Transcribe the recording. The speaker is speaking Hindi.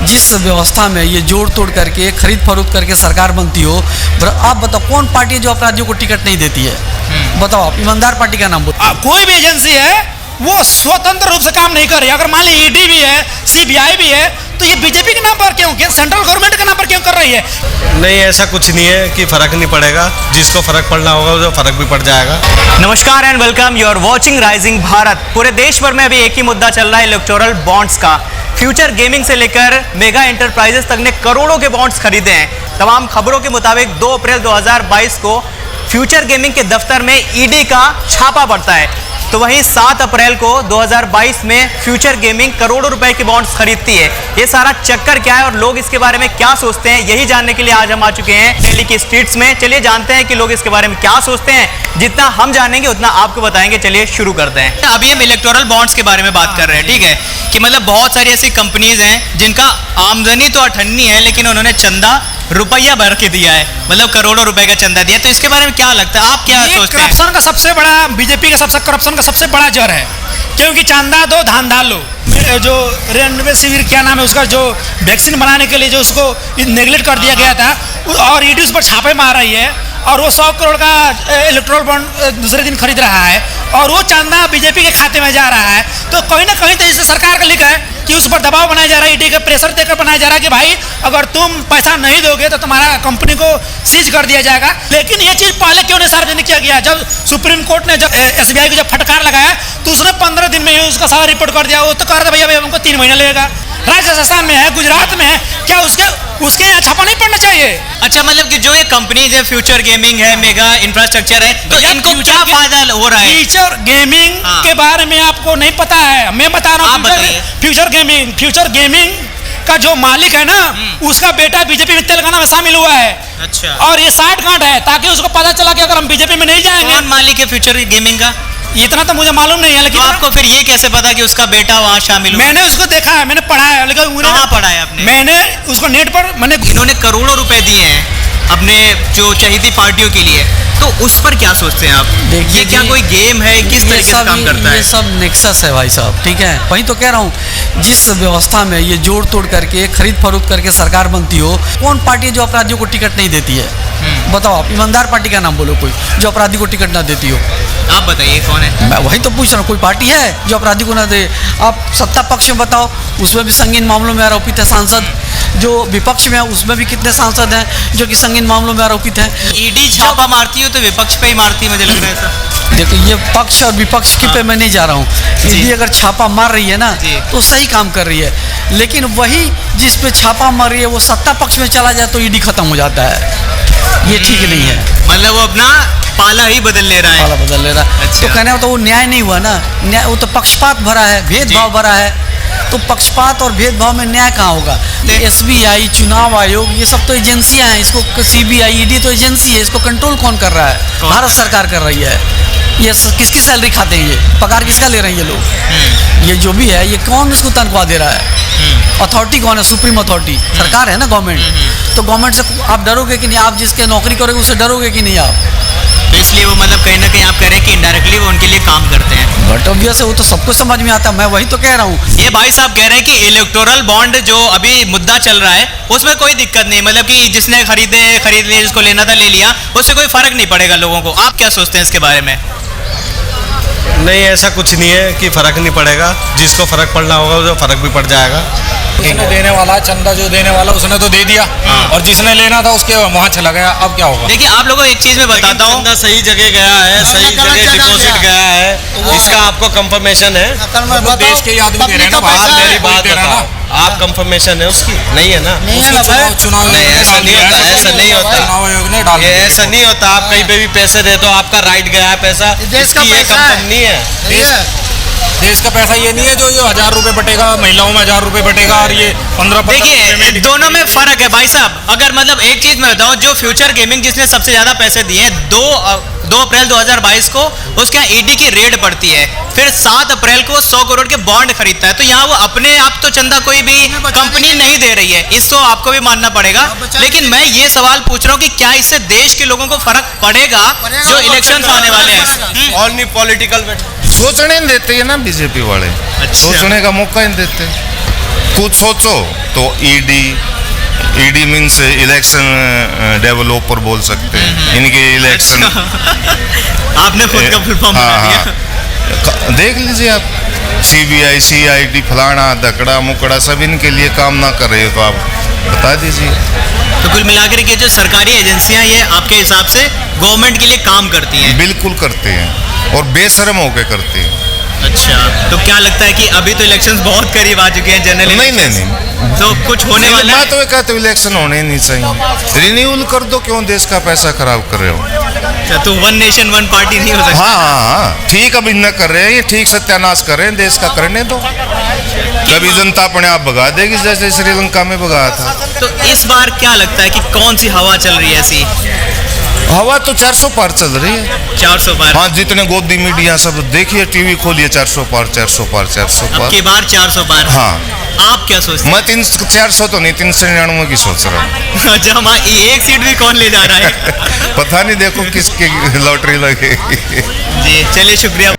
जिस व्यवस्था में ये जोड़ तोड़ करके खरीद फरोख्त करके सरकार बनती हो, आप बताओ कौन पार्टी है जो अपराधियों को टिकट नहीं देती है? बताओ आप, ईमानदार पार्टी का नाम बताओ। कोई भी एजेंसी है वो स्वतंत्र रूप से काम नहीं कर रही। अगर मान ली ईडी भी है, सीबीआई भी है, तो ये बीजेपी के नाम पर क्यों, सेंट्रल गवर्नमेंट के नाम पर क्यों कर रही है? नहीं, ऐसा कुछ नहीं है कि फर्क नहीं पड़ेगा। जिसको फर्क पड़ना होगा उसे फर्क भी पड़ जाएगा। नमस्कार and welcome, you are watching rising Bharat. पूरे देश भर में अभी एक ही मुद्दा चल रहा है, इलेक्टोरल बॉन्ड्स का। फ्यूचर गेमिंग से लेकर मेगा एंटरप्राइजेस तक ने करोड़ों के बॉन्ड्स खरीदे हैं। तमाम खबरों के मुताबिक 2 अप्रैल 2022 को फ्यूचर गेमिंग के दफ्तर में ईडी का छापा पड़ता है। तो वहीं 7 अप्रैल को 2022 में फ्यूचर गेमिंग करोड़ों रुपए के बॉन्ड्स खरीदती है। ये सारा चक्कर क्या है और लोग इसके बारे में क्या सोचते हैं, यही जानने के लिए आज हम आ चुके हैं दिल्ली की स्ट्रीट्स में। चलिए जानते हैं कि लोग इसके बारे में क्या सोचते हैं। जितना हम जानेंगे उतना आपको बताएंगे। चलिए शुरू करते हैं। अभी हम इलेक्टोरल बॉन्ड्स के बारे में बात कर रहे हैं, ठीक है, कि मतलब बहुत सारी ऐसी कंपनीज हैं जिनका आमदनी तो अठन्नी है, लेकिन उन्होंने चंदा रुपया भर के दिया है, मतलब करोड़ों रुपए का चंदा दिया। तो इसके बारे में क्या लगता है, आप क्या सोचते हैं? करप्शन का सबसे बड़ा, बीजेपी का सबसे करप्शन का सबसे बड़ा जड़ है, क्योंकि चंदा दो धान दाल लो। जो रेमडेसिविर क्या नाम है उसका, जो वैक्सीन बनाने के लिए जो उसको नेग्लेक्ट कर दिया गया था, और ईडी उस पर छापे मार रही है, और वो 100 करोड़ का इलेक्ट्रोल बॉन्ड दूसरे दिन खरीद रहा है, और वो चंदा बीजेपी के खाते में जा रहा है। तो कहीं ना कहीं तो इससे सरकार का लिखा है कि उस पर दबाव बनाया जा रहा है, ईडी का प्रेशर देकर बनाया जा रहा है कि भाई अगर तुम पैसा नहीं दोगे तो तुम्हारा कंपनी को सीज कर दिया जाएगा। लेकिन ये चीज़ पहले क्यों नहीं सार्वजनिक किया गया? जब सुप्रीम कोर्ट ने जब एसबीआई को जब फटकार लगाया तो उसने 15 दिन में उसका सारा रिपोर्ट कर दिया। वो तो कह रहा था भैया हमको 3 महीना लगेगा। राजस्थान में है, गुजरात में है, क्या उसके यहाँ छापा नहीं पड़ना चाहिए? अच्छा, मतलब कि जो ये कंपनीज है, फ्यूचर गेमिंग है, मेगा इंफ्रास्ट्रक्चर है, तो इनको क्या फायदा हो रहा है? फ्यूचर गेमिंग के बारे में आपको नहीं पता है, मैं बता रहा हूँ। फ्यूचर गेमिंग का जो मालिक है ना, उसका बेटा बीजेपी में तेलंगाना में शामिल हुआ है। अच्छा। और ये 60 गांठ है, ताकि उसको पता चला कि अगर हम बीजेपी में नहीं जाएंगे। कौन मालिक है फ्यूचर गेमिंग का? इतना तो मुझे मालूम नहीं है, लेकिन तो आपको फिर ये कैसे पता कि उसका बेटा वहाँ शामिल हुआ? मैंने उसको देखा है, मैंने पढ़ा है। लेकिन कहाँ पढ़ा है आपने? मैंने उसको नेट पर इन्होंने करोड़ों रुपए दिए हैं अपने जो चहेती पार्टियों के लिए, तो उस पर क्या सोचते हैं आप? देखिए, ये क्या कोई गेम है, किस तरीके से काम करता है? ये सब नेक्सस है भाई साहब, ठीक है। वही तो कह रहा हूँ, जिस व्यवस्था में ये जोड़ तोड़ करके खरीद फरोख्त करके सरकार बनती हो, कौन पार्टी है जो अपराधियों को टिकट नहीं देती है? बताओ आप, ईमानदार पार्टी का नाम बोलो कोई जो अपराधी को टिकट ना देती हो। आप बताइए कौन है? मैं वही तो पूछ रहा हूँ, कोई पार्टी है जो अपराधी को ना दे? आप सत्ता पक्ष में बताओ, उसमें भी संगीन मामलों में आरोपित है सांसद। जो विपक्ष में है उसमें भी कितने सांसद हैं जो कि संगीन मामलों में आरोपित हैं। ईडी छापा मारती हो तो विपक्ष पे ही मारती है, मुझे लग रहा है ऐसा। देखो, ये पक्ष और विपक्ष की पे मैं नहीं जा रहा हूँ। ईडी अगर छापा मार रही है ना तो सही काम कर रही है, लेकिन वही जिस पे छापा मार रही है वो सत्ता पक्ष में चला जाए तो ईडी खत्म हो जाता है। ये ठीक नहीं है। मतलब वो अपना पाला ही बदल ले रहा है। पाला बदल ले रहा है। अच्छा। तो कहने तो वो न्याय नहीं हुआ ना, न्याय वो तो पक्षपात भरा है, भेदभाव भरा है। तो पक्षपात और भेदभाव में न्याय कहाँ होगा? एसबीआई, चुनाव आयोग, ये सब तो एजेंसियां हैं। इसको सीबीआई, ईडी तो एजेंसी है, इसको कंट्रोल कौन कर रहा है? भारत सरकार कर रही है। ये किसकी सैलरी खाते हैं? ये पगार किसका ले रहे हैं ये लोग? ये जो भी है, ये कौन इसको तनख्वाह दे रहा है? अथॉरिटी कौन है? सुप्रीम अथॉरिटी सरकार है ना, गवर्नमेंट। तो गवर्नमेंट से आप डरोगे कि नहीं? आप जिसके नौकरी करोगे उससे डरोगे कि नहीं आप? तो इसलिए वो मतलब कहीं ना कहीं आप कह रहे हैं कि इनडायरेक्टली वो उनके लिए काम करते हैं। बट ऑब्वियस है, वो तो सबको समझ में आता है। मैं वही तो कह रहा हूँ। ये भाई साहब कह रहे हैं कि इलेक्टोरल बॉन्ड जो अभी मुद्दा चल रहा है उसमें कोई दिक्कत नहीं, मतलब कि जिसने खरीद लिया, जिसको लेना था ले लिया, उससे कोई फर्क नहीं पड़ेगा लोगों को। आप क्या सोचते हैं इसके बारे में? नहीं, ऐसा कुछ नहीं है कि फर्क नहीं पड़ेगा। जिसको फर्क पड़ना होगा उसे फर्क भी पड़ जाएगा। उसने देने वाला, चंदा जो देने वाला उसने तो दे दिया, और जिसने लेना था उसके वहाँ चला गया। अब क्या होगा? देखिए, आप लोगों को एक चीज मैं बताता हूँ, चंदा सही जगह गया है, सही जगह डिपॉजिट गया है, इसका आपको कंफर्मेशन है। वो देश के आदमी दे रहे हैं ना, बाहर मेरी बात दे रहा है ना। आप कंफर्मेशन है उसकी? नहीं है ना। चुनाव नहीं, ऐसा नहीं होता, ऐसा नहीं होता, चुनाव आयोग ने डाल ये ऐसा नहीं होता। आप कहीं पे भी पैसे दे दो, आपका राइट गया है पैसा, इसकी ये कंफर्म नहीं है। देश का पैसा ये नहीं है जो ये 1000 रुपए बटेगा, महिलाओं में 1000 रुपए बटेगा, और ये 15। देखिए, दोनों में फर्क है भाई साहब। अगर मतलब एक चीज मैं बताऊं, जो फ्यूचर गेमिंग जिसने सबसे ज्यादा पैसे दिए हैं, 2 अप्रैल 2022 को उसके यहाँ ईडी की रेड पड़ती है, फिर 7 अप्रैल को 100 करोड़ के बॉन्ड खरीदता है। तो यहाँ वो अपने आप तो चंदा कोई भी कंपनी नहीं दे रही है, इसको आपको भी मानना पड़ेगा। लेकिन मैं ये सवाल पूछ रहा हूँ कि क्या इससे देश के लोगों को फर्क पड़ेगा जो इलेक्शन आने वाले हैं? ओनली पॉलिटिकल सोचने नहीं देते हैं ना बीजेपी वाले। अच्छा। सोचने का मौका ही नहीं देते। खुद सोचो तो ईडी मीन्स इलेक्शन डेवलपर बोल सकते हैं, इनके इलेक्शन। आपने खुद का फुल फॉर्म बना दिया। देख लीजिए आप, CBI CID फलाना दकड़ा मुकड़ा सब इनके लिए काम ना कर रहे हो तो आप बता दीजिए। तो कुल मिलाकर के जो सरकारी एजेंसियां ये आपके हिसाब से गवर्नमेंट के लिए काम करती हैं? बिल्कुल करते हैं और बेशरम होकर करते हैं। अच्छा, तो क्या लगता है कि अभी तो इलेक्शंस बहुत करीब आ चुके हैं, जनरल नहीं, तो कुछ होने वाला है? मैं तो कहता हूँ इलेक्शन होने ही नहीं चाहिए, रिन्यूअल कर दो, क्यों देश का पैसा खराब कर रहे हो। अच्छा, तो वन नेशन वन पार्टी नहीं हो सकता? हाँ, ठीक अभी न कर रहे हैं, ये ठीक सत्यानाश कर रहे हैं, देश का करने दो, कभी जनता अपने आप भगा देगी जैसे श्रीलंका में भगाया था। तो इस बार क्या लगता है कि कौन सी हवा चल रही है ऐसी? हवा तो 400 पार चल रही है। 400 पार? हाँ, जितने गोदी मीडिया सब देखिए, टीवी खोलिए, 400 पार 400 पार 400 अब पार। की बार 400 पार? हाँ। आप क्या सोचते मैं 400 तो नहीं, 399 की सोच रहा हूँ। हैं? अच्छा, हमारी एक सीट भी कौन ले जा रहा है? पता नहीं, देखो किसकी लॉटरी लगेगी। जी चलिए, शुक्रिया।